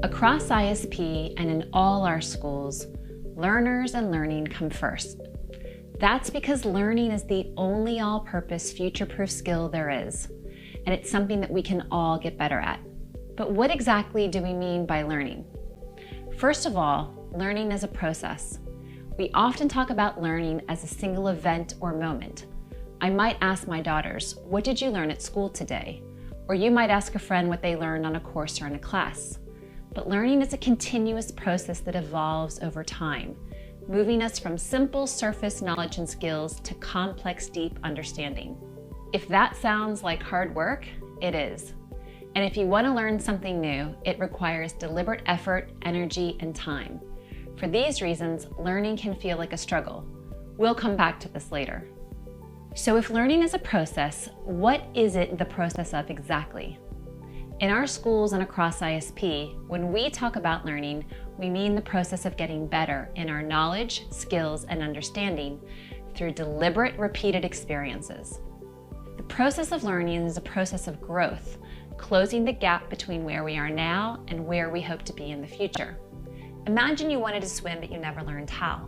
Across ISP and in all our schools, learners and learning come first. That's because learning is the only all-purpose future-proof skill there is, and it's something that we can all get better at. But what exactly do we mean by learning? First of all, learning is a process. We often talk about learning as a single event or moment. I might ask my daughters, "What did you learn at school today?" Or you might ask a friend what they learned on a course or in a class. But learning is a continuous process that evolves over time, moving us from simple surface knowledge and skills to complex, deep understanding. If that sounds like hard work, it is. And if you want to learn something new, it requires deliberate effort, energy, and time. For these reasons, learning can feel like a struggle. We'll come back to this later. So if learning is a process, what is it the process of exactly? In our schools and across ISP, when we talk about learning, we mean the process of getting better in our knowledge, skills, and understanding through deliberate, repeated experiences. The process of learning is a process of growth, closing the gap between where we are now and where we hope to be in the future. Imagine you wanted to swim but you never learned how.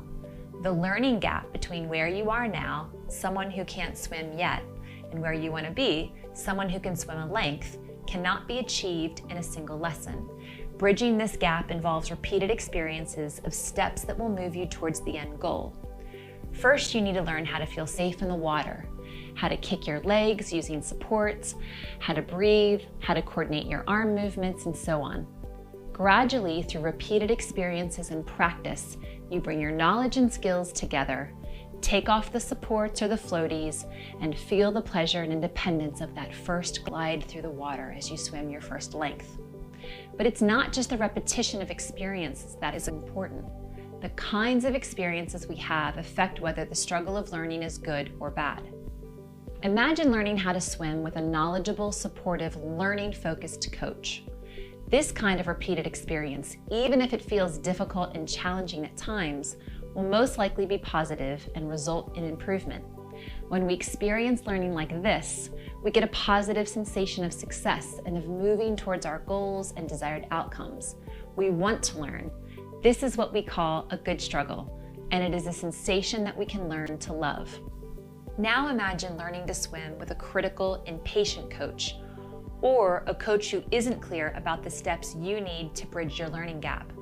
The learning gap between where you are now, someone who can't swim yet, and where you want to be, someone who can swim a length, cannot be achieved in a single lesson. Bridging this gap involves repeated experiences of steps that will move you towards the end goal. First, you need to learn how to feel safe in the water, how to kick your legs using supports, how to breathe, how to coordinate your arm movements, and so on. Gradually, through repeated experiences and practice, you bring your knowledge and skills together, take off the supports or the floaties, and feel the pleasure and independence of that first glide through the water as you swim your first length. But it's not just the repetition of experiences that is important. The kinds of experiences we have affect whether the struggle of learning is good or bad. Imagine learning how to swim with a knowledgeable, supportive, learning-focused coach. This kind of repeated experience, even if it feels difficult and challenging at times, will most likely be positive and result in improvement. When we experience learning like this, we get a positive sensation of success and of moving towards our goals and desired outcomes. We want to learn. This is what we call a good struggle, and it is a sensation that we can learn to love. Now imagine learning to swim with a critical, impatient coach, or a coach who isn't clear about the steps you need to bridge your learning gap.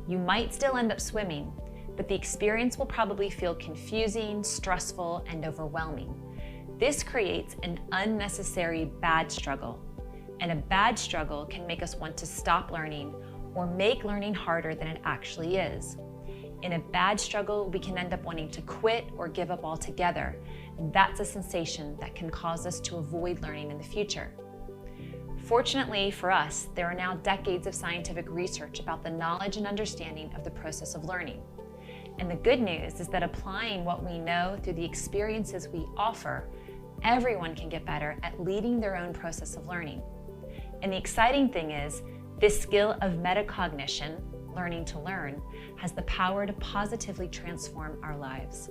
You might still end up swimming, but the experience will probably feel confusing, stressful, and overwhelming. This creates an unnecessary bad struggle, and a bad struggle can make us want to stop learning or make learning harder than it actually is. In a bad struggle, we can end up wanting to quit or give up altogether, and that's a sensation that can cause us to avoid learning in the future. Fortunately for us, there are now decades of scientific research about the knowledge and understanding of the process of learning. And the good news is that applying what we know through the experiences we offer, everyone can get better at leading their own process of learning. And the exciting thing is, this skill of metacognition, learning to learn, has the power to positively transform our lives.